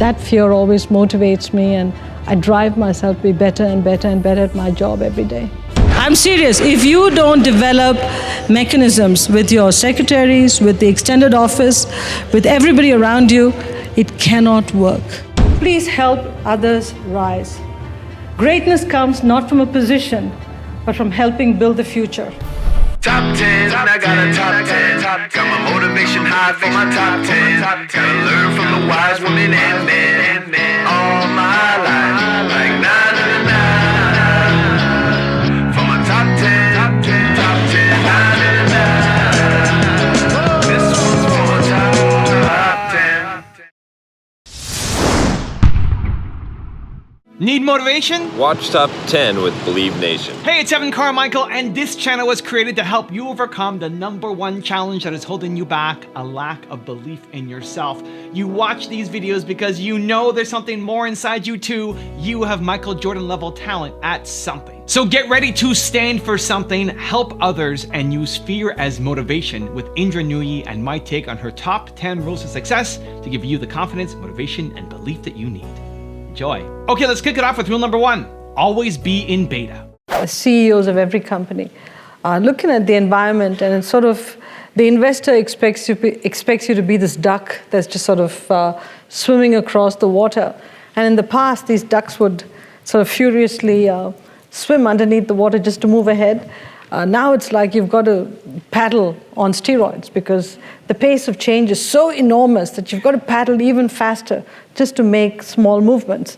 that fear always motivates me, and I drive myself to be better and better and better at my job every day. I'm serious. If you don't develop mechanisms with your secretaries, with the extended office, with everybody around you, it cannot work. Please help others rise. Greatness comes not from a position, but from helping build the future. Top 10, I got a top 10. Got my motivation high for my top 10. Gotta learn from the wise women and men. All my life, like 9 and 9. For my top 10, top 10, 9 and 9. This one's for my top 10. Need motivation? Watch Top 10 with Believe Nation. Hey, it's Evan Carmichael, and this channel was created to help you overcome the #1 challenge that is holding you back, a lack of belief in yourself. You watch these videos because you know there's something more inside you too. You have Michael Jordan level talent at something. So get ready to stand for something, help others, and use fear as motivation with Indra Nooyi and my take on her top 10 rules of success to give you the confidence, motivation, and belief that you need. Enjoy. Okay, let's kick it off with rule number 1. Always be in beta. The CEOs of every company are looking at the environment, and it's sort of, the investor expects you to be this duck that's just sort of swimming across the water. And in the past, these ducks would sort of furiously swim underneath the water just to move ahead. Now it's like you've got to paddle on steroids because the pace of change is so enormous that you've got to paddle even faster just to make small movements.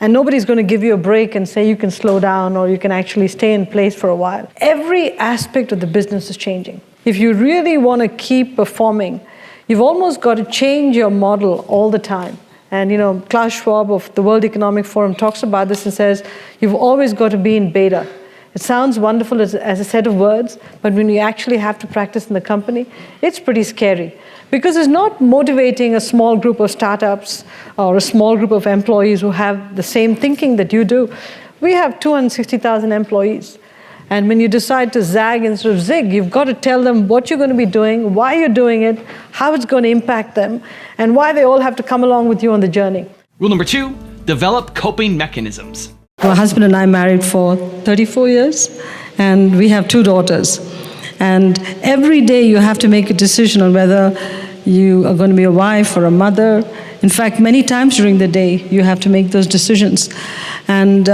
And nobody's going to give you a break and say you can slow down or you can actually stay in place for a while. Every aspect of the business is changing. If you really want to keep performing, you've almost got to change your model all the time. And Klaus Schwab of the World Economic Forum talks about this and says, you've always got to be in beta. It sounds wonderful as a set of words, but when you actually have to practice in the company, it's pretty scary. Because it's not motivating a small group of startups or a small group of employees who have the same thinking that you do. We have 260,000 employees. And when you decide to zag instead of zig, you've got to tell them what you're going to be doing, why you're doing it, how it's going to impact them, and why they all have to come along with you on the journey. Rule number 2, develop coping mechanisms. My husband and I married for 34 years, and we have 2 daughters. And every day you have to make a decision on whether you are going to be a wife or a mother. In fact, many times during the day, you have to make those decisions. And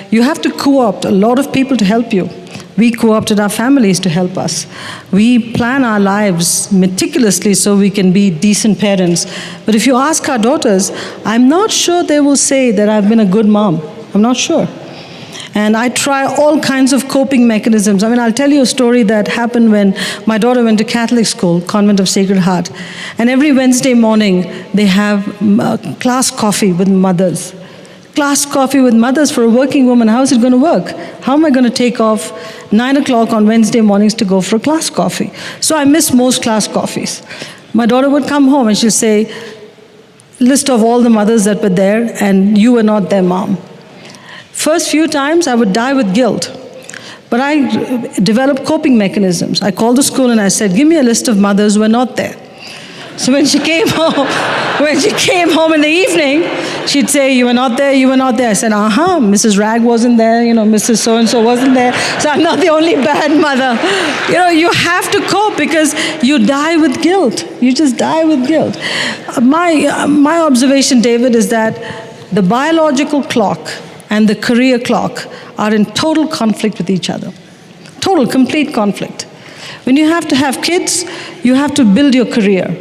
you have to co-opt a lot of people to help you. We co-opted our families to help us. We plan our lives meticulously so we can be decent parents. But if you ask our daughters, I'm not sure they will say that I've been a good mom. I'm not sure. And I try all kinds of coping mechanisms. I mean, I'll tell you a story that happened when my daughter went to Catholic school, Convent of Sacred Heart. And every Wednesday morning, they have class coffee with mothers. Class coffee with mothers for a working woman, how is it going to work? How am I going to take off 9 o'clock on Wednesday mornings to go for a class coffee? So I miss most class coffees. My daughter would come home and she'll say, list of all the mothers that were there, and you were not their mom. First few times, I would die with guilt. But I developed coping mechanisms. I called the school and I said, give me a list of mothers who were not there. So when she came home in the evening, she'd say, you were not there, you were not there. I said, Mrs. Rag wasn't there, Mrs. So-and-so wasn't there, so I'm not the only bad mother. You have to cope because you die with guilt. You just die with guilt. My observation, David, is that the biological clock and the career clock are in total conflict with each other. Total, complete conflict. When you have to have kids, you have to build your career.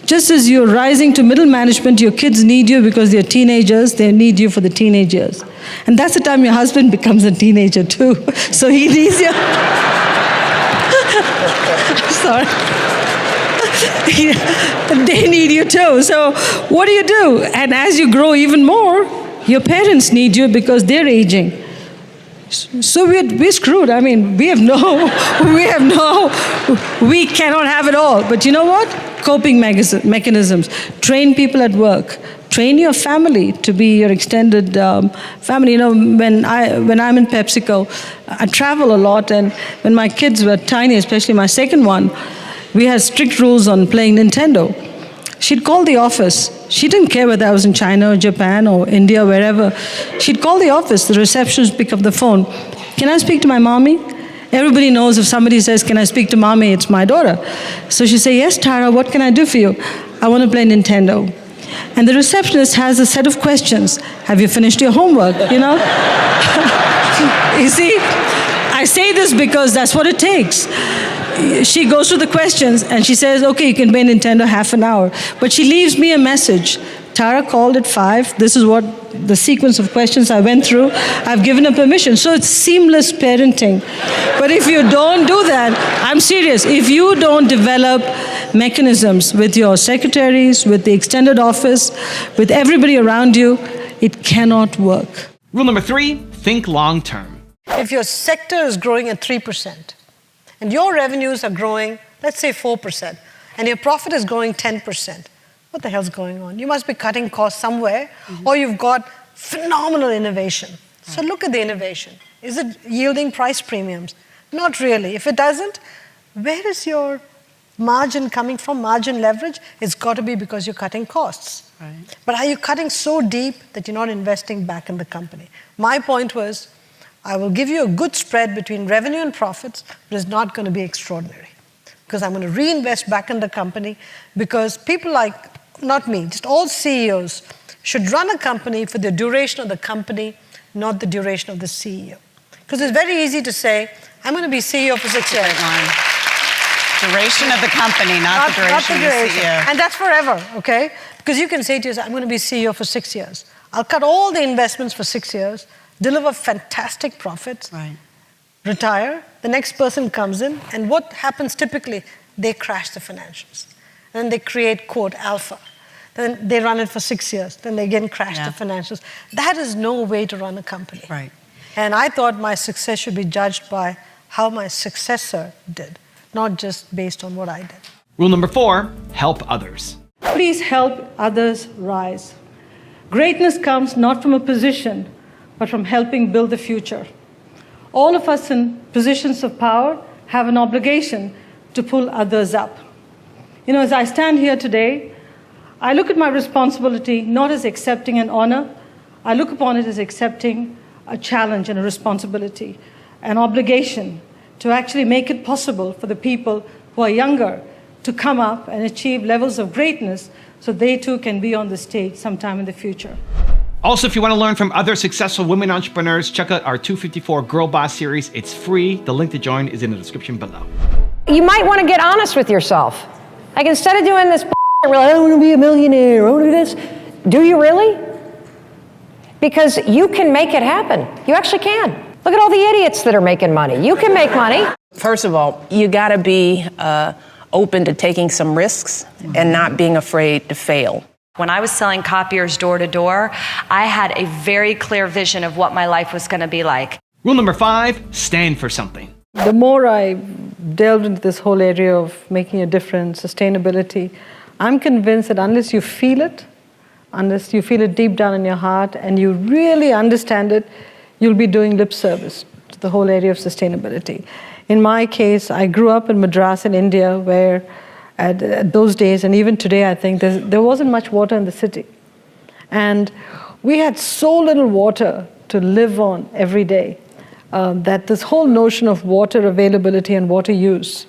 Just as you're rising to middle management, your kids need you because they're teenagers, they need you for the teenage years. And that's the time your husband becomes a teenager too. So he needs you. Sorry. They need you too. So what do? And as you grow even more, your parents need you because they're aging. So we're screwed. I mean, we cannot have it all. But you know what? Coping mechanisms. Train people at work. Train your family to be your extended family. When I'm in PepsiCo, I travel a lot, and when my kids were tiny, especially my second one, we had strict rules on playing Nintendo. She'd call the office. She didn't care whether I was in China or Japan or India, wherever. She'd call the office. The receptionist would pick up the phone. Can I speak to my mommy? Everybody knows if somebody says, can I speak to mommy, it's my daughter. So she'd say, yes, Tara, what can I do for you? I want to play Nintendo. And the receptionist has a set of questions. Have you finished your homework, you know? You see, I say this because that's what it takes. She goes through the questions and she says, okay, you can play Nintendo half an hour. But she leaves me a message. Tara called at 5. This is what the sequence of questions I went through. I've given her permission. So it's seamless parenting. But if you don't do that, I'm serious. If you don't develop mechanisms with your secretaries, with the extended office, with everybody around you, it cannot work. Rule number 3, think long term. If your sector is growing at 3% and your revenues are growing, let's say 4%, and your profit is growing 10%, what the hell's going on? You must be cutting costs somewhere, or you've got phenomenal innovation. So look at the innovation. Is it yielding price premiums? Not really. If it doesn't, where is your margin coming from? Margin leverage? It's got to be because you're cutting costs. Right. But are you cutting so deep that you're not investing back in the company? My point was, I will give you a good spread between revenue and profits, but it's not going to be extraordinary. Because I'm going to reinvest back in the company, because people like, not me, just all CEOs should run a company for the duration of the company, not the duration of the CEO. Because it's very easy to say, I'm going to be CEO for 6 years. Duration of the company, not the duration of the CEO. And that's forever, okay? Because you can say to yourself, I'm going to be CEO for 6 years. I'll cut all the investments for 6 years, deliver fantastic profits, right, retire, the next person comes in, and what happens typically? They crash the financials. And they create, quote, alpha. Then they run it for 6 years. Then they again crash the financials. That is no way to run a company. Right. And I thought my success should be judged by how my successor did, not just based on what I did. Rule number 4, help others. Please help others rise. Greatness comes not from a position, but from helping build the future. All of us in positions of power have an obligation to pull others up. You know, as I stand here today, I look at my responsibility not as accepting an honor. I look upon it as accepting a challenge and a responsibility, an obligation to actually make it possible for the people who are younger to come up and achieve levels of greatness so they too can be on the stage sometime in the future. Also, if you want to learn from other successful women entrepreneurs, check out our 254 Girl Boss series. It's free. The link to join is in the description below. You might want to get honest with yourself. Like, instead of doing this, I want to be a millionaire, I want to do this. Do you really? Because you can make it happen. You actually can. Look at all the idiots that are making money. You can make money. First of all, you got to be open to taking some risks and not being afraid to fail. When I was selling copiers door to door, I had a very clear vision of what my life was going to be like. Rule number 5, stand for something. The more I delved into this whole area of making a difference, sustainability, I'm convinced that unless you feel it deep down in your heart and you really understand it, you'll be doing lip service to the whole area of sustainability. In my case, I grew up in Madras in India, where at those days, and even today, I think, there wasn't much water in the city. And we had so little water to live on every day that this whole notion of water availability and water use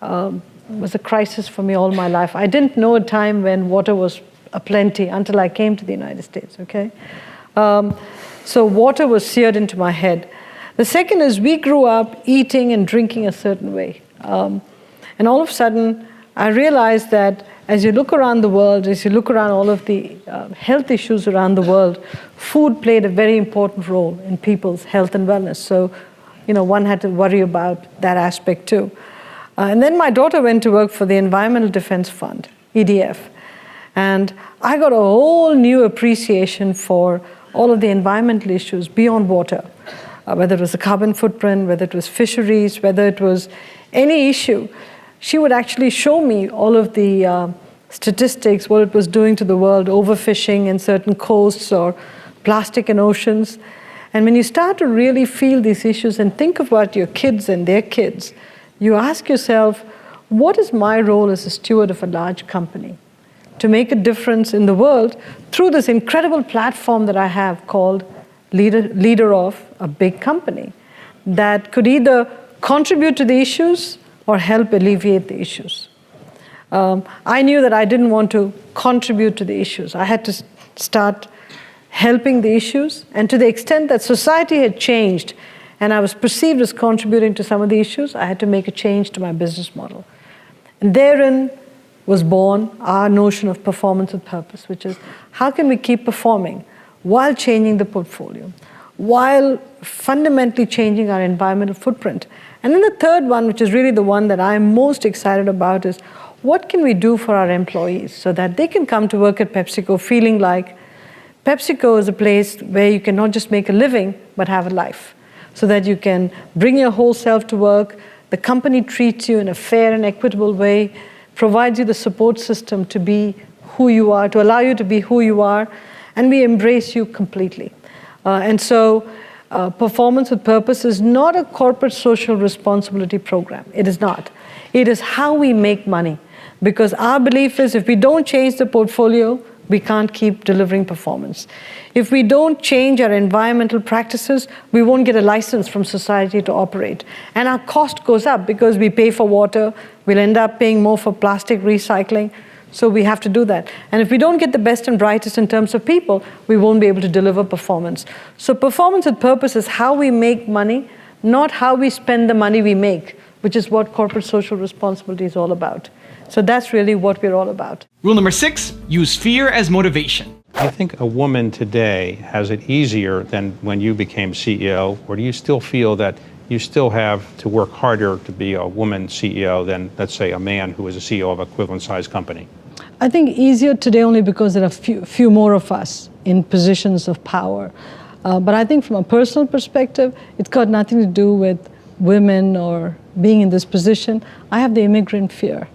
was a crisis for me all my life. I didn't know a time when water was aplenty until I came to the United States, okay? So water was seared into my head. The second is we grew up eating and drinking a certain way. And all of a sudden, I realized that as you look around the world, as you look around all of the health issues around the world, food played a very important role in people's health and wellness. So, you know, one had to worry about that aspect too. And then my daughter went to work for the Environmental Defense Fund, EDF. And I got a whole new appreciation for all of the environmental issues beyond water, whether it was the carbon footprint, whether it was fisheries, whether it was any issue. She would actually show me all of the statistics, what it was doing to the world, overfishing in certain coasts or plastic in oceans. And when you start to really feel these issues and think about your kids and their kids, you ask yourself, what is my role as a steward of a large company? to make a difference in the world through this incredible platform that I have called leader of a big company that could either contribute to the issues or help alleviate the issues. I knew that I didn't want to contribute to the issues. I had to start helping the issues, and to the extent that society had changed and I was perceived as contributing to some of the issues, I had to make a change to my business model. And therein was born our notion of performance with purpose, which is how can we keep performing while changing the portfolio, while fundamentally changing our environmental footprint. And then the third one, which is really the one that I'm most excited about, is what can we do for our employees so that they can come to work at PepsiCo feeling like PepsiCo is a place where you can not just make a living, but have a life, so that you can bring your whole self to work, the company treats you in a fair and equitable way, provides you the support system to be who you are, to allow you to be who you are, and we embrace you completely. And so performance with purpose is not a corporate social responsibility program. It is not. It is how we make money. Because our belief is if we don't change the portfolio, we can't keep delivering performance. If we don't change our environmental practices, we won't get a license from society to operate. And our cost goes up because we pay for water, we'll end up paying more for plastic recycling, so we have to do that. And if we don't get the best and brightest in terms of people, we won't be able to deliver performance. So performance with purpose is how we make money, not how we spend the money we make, which is what corporate social responsibility is all about. So that's really what we're all about. Rule number 6, use fear as motivation. I think a woman today has it easier than when you became CEO, or do you still feel that you still have to work harder to be a woman CEO than, let's say, a man who is a CEO of an equivalent-sized company? I think easier today only because there are few more of us in positions of power. But I think from a personal perspective, it's got nothing to do with women or being in this position. I have the immigrant fear.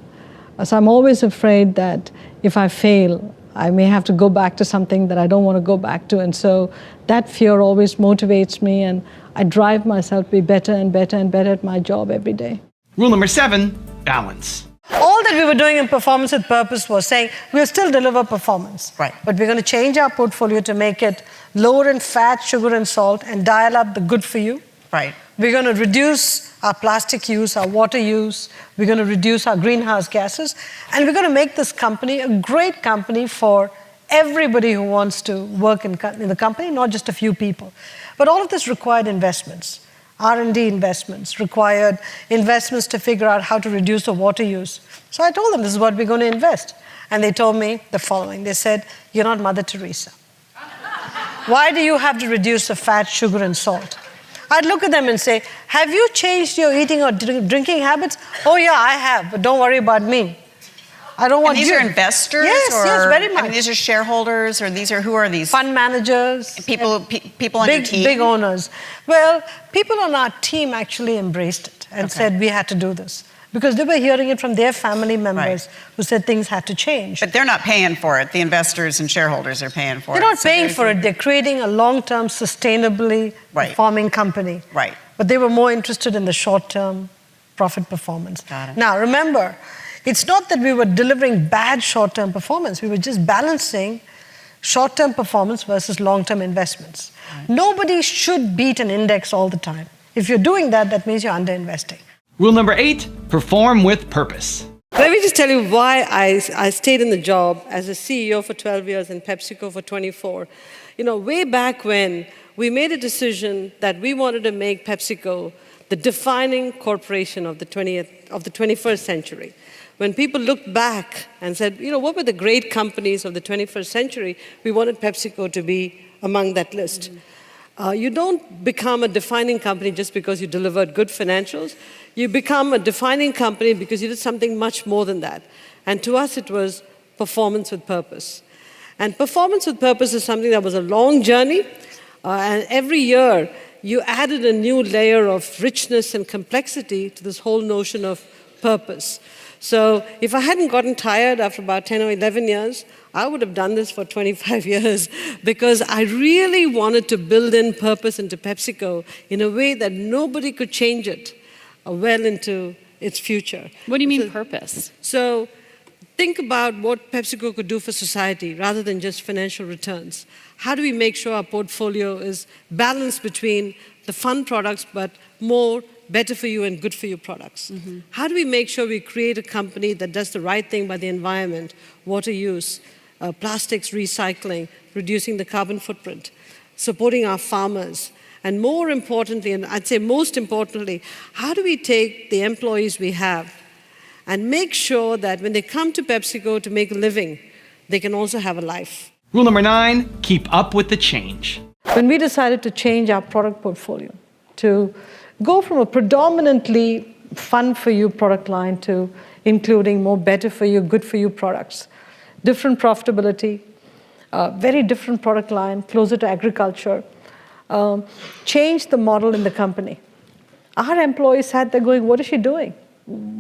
So I'm always afraid that if I fail, I may have to go back to something that I don't want to go back to. And so that fear always motivates me, and I drive myself to be better and better and better at my job every day. Rule number 7, balance. All that we were doing in performance with purpose was saying we'll still deliver performance. Right. But we're going to change our portfolio to make it lower in fat, sugar, and salt, and dial up the good for you. Right. We're going to reduce our plastic use, our water use. We're going to reduce our greenhouse gases. And we're going to make this company a great company for everybody who wants to work in the company, not just a few people. But all of this required investments. R&D investments, required investments to figure out how to reduce the water use. So I told them, this is what we're going to invest. And they told me the following. They said, you're not Mother Teresa. Why do you have to reduce the fat, sugar, and salt? I'd look at them and say, have you changed your eating or drinking habits? Oh yeah, I have, but don't worry about me. I don't want and these are investors? Yes, or, yes, very much. I mean, these are shareholders, or who are these? Fund managers. People on your team? Big owners. Well, people on our team actually embraced it and said we had to do this. Because they were hearing it from their family members who said things had to change. But they're not paying for it. The investors and shareholders are paying for it. They're not paying for it. They're creating a long-term, sustainably performing company. Right. But they were more interested in the short-term profit performance. Got it. Now, remember, it's not that we were delivering bad short-term performance. We were just balancing short-term performance versus long-term investments. Right. Nobody should beat an index all the time. If you're doing that, that means you're underinvesting. Rule number 8, perform with purpose. Let me just tell you why I stayed in the job as a CEO for 12 years and PepsiCo for 24. You know, way back when, we made a decision that we wanted to make PepsiCo the defining corporation of the 21st century. When people looked back and said, you know, what were the great companies of the 21st century, we wanted PepsiCo to be among that list. You don't become a defining company just because you delivered good financials. You become a defining company because you did something much more than that. And to us, it was performance with purpose. And performance with purpose is something that was a long journey. And every year, you added a new layer of richness and complexity to this whole notion of purpose. So if I hadn't gotten tired after about 10 or 11 years, I would have done this for 25 years because I really wanted to build in purpose into PepsiCo in a way that nobody could change it well into its future. What do you mean purpose? So think about what PepsiCo could do for society rather than just financial returns. How do we make sure our portfolio is balanced between the fun products but more better for you and good for you products? How do we make sure we create a company that does the right thing by the environment, water use, plastics recycling, reducing the carbon footprint, supporting our farmers, and more importantly, and I'd say most importantly, how do we take the employees we have and make sure that when they come to PepsiCo to make a living, they can also have a life? Rule number 9, keep up with the change. When we decided to change our product portfolio, to go from a predominantly fun-for-you product line to including more better-for-you, good-for-you products, different profitability, very different product line, closer to agriculture, changed the model in the company. Our employees sat there going, what is she doing?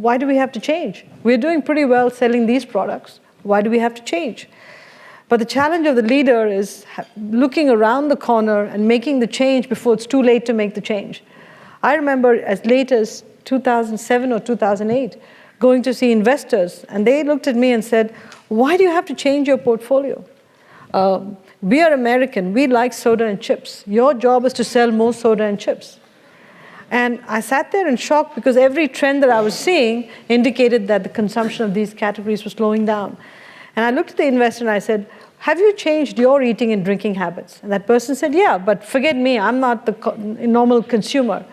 Why do we have to change? We're doing pretty well selling these products. Why do we have to change? But the challenge of the leader is looking around the corner and making the change before it's too late to make the change. I remember as late as 2007 or 2008 going to see investors, and they looked at me and said, why do you have to change your portfolio? We are American. We like soda and chips. Your job is to sell more soda and chips. And I sat there in shock because every trend that I was seeing indicated that the consumption of these categories was slowing down. And I looked at the investor and I said, have you changed your eating and drinking habits? And that person said, yeah, but forget me, I'm not the normal consumer.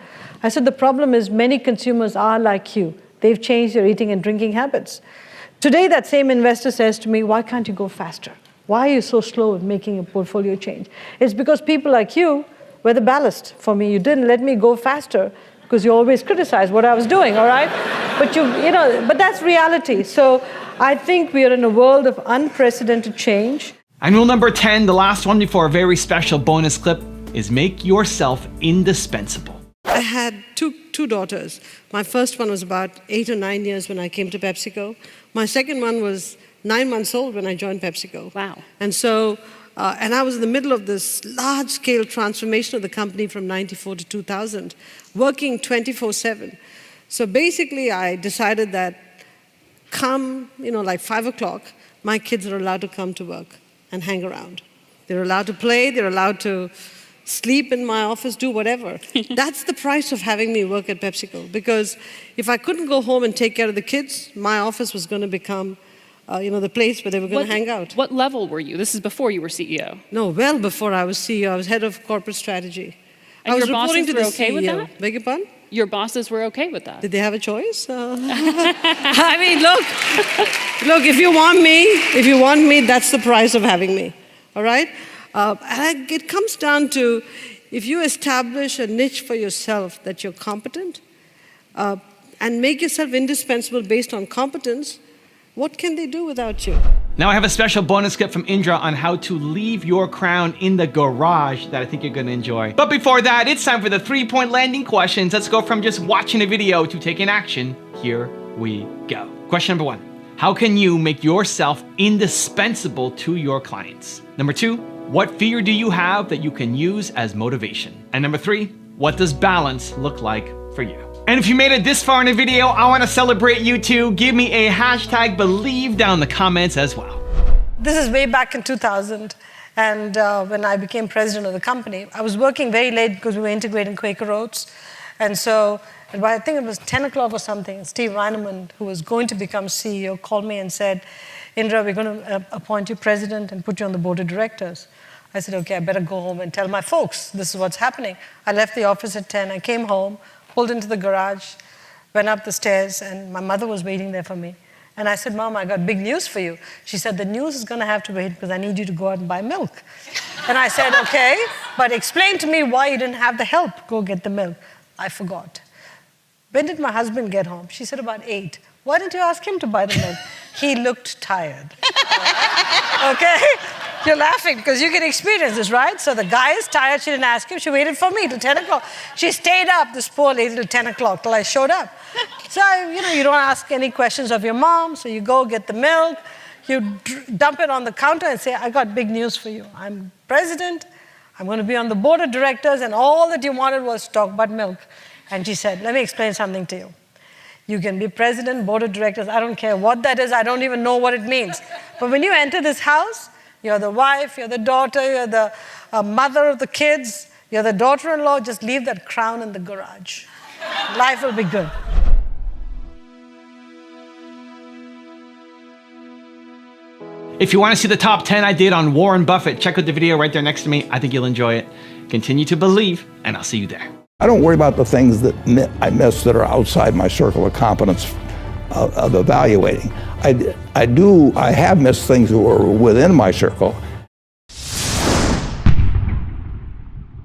I said, the problem is many consumers are like you. They've changed their eating and drinking habits. Today, that same investor says to me, why can't you go faster? Why are you so slow in making a portfolio change? It's because people like you were the ballast for me. You didn't let me go faster because you always criticized what I was doing, all right? But that's reality. So I think we are in a world of unprecedented change. And rule number 10, the last one before a very special bonus clip, is make yourself indispensable. I had two daughters. My first one was about 8 or 9 years when I came to PepsiCo. My second one was 9 months old when I joined PepsiCo. Wow. And so, and I was in the middle of this large-scale transformation of the company from 94 to 2000, working 24/7. So basically, I decided that come, like 5 o'clock, my kids are allowed to come to work and hang around. They're allowed to play, they're allowed to sleep in my office, do whatever. That's the price of having me work at PepsiCo, because if I couldn't go home and take care of the kids, my office was going to become the place where they were going to hang out. What level were you? This is before you were CEO. No, well before I was CEO. I was head of corporate strategy. And I was your reporting bosses to the were okay CEO. with that? Beg your pardon? Your bosses were okay with that? Did they have a choice? I mean, look, if you want me, that's the price of having me, all right? And it comes down to, if you establish a niche for yourself that you're competent and make yourself indispensable based on competence, what can they do without you? Now I have a special bonus clip from Indra on how to leave your crown in the garage that I think you're going to enjoy. But before that, it's time for the 3-point landing questions. Let's go from just watching a video to taking action. Here we go. Question number 1. How can you make yourself indispensable to your clients? Number 2, what fear do you have that you can use as motivation? And number 3, what does balance look like for you? And if you made it this far in the video, I want to celebrate you too. Give me a hashtag believe down in the comments as well. This is way back in 2000, and when I became president of the company, I was working very late because we were integrating Quaker Oats. And so, I think it was 10 o'clock or something, Steve Reinemund, who was going to become CEO, called me and said, Indra, we're going to appoint you president and put you on the board of directors. I said, okay, I better go home and tell my folks this is what's happening. I left the office at 10, I came home, pulled into the garage, went up the stairs, and my mother was waiting there for me. And I said, Mom, I got big news for you. She said, the news is going to have to wait because I need you to go out and buy milk. And I said, okay, but explain to me why you didn't have the help. Go get the milk. I forgot. When did my husband get home? She said, about 8. Why didn't you ask him to buy the milk? He looked tired. Okay? You're laughing because you can experience this, right? So the guy is tired. She didn't ask him. She waited for me till 10 o'clock. She stayed up, this poor lady, till 10 o'clock till I showed up. So, you don't ask any questions of your mom. So you go get the milk. You dump it on the counter and say, I got big news for you. I'm president. I'm going to be on the board of directors. And all that you wanted was to talk about milk. And she said, let me explain something to you. You can be president, board of directors, I don't care what that is, I don't even know what it means. But when you enter this house, you're the wife, you're the daughter, you're the mother of the kids, you're the daughter-in-law, just leave that crown in the garage. Life will be good. If you want to see the top 10 I did on Warren Buffett, check out the video right there next to me. I think you'll enjoy it. Continue to believe, and I'll see you there. I don't worry about the things that I miss that are outside my circle of competence of evaluating. I have missed things that were within my circle,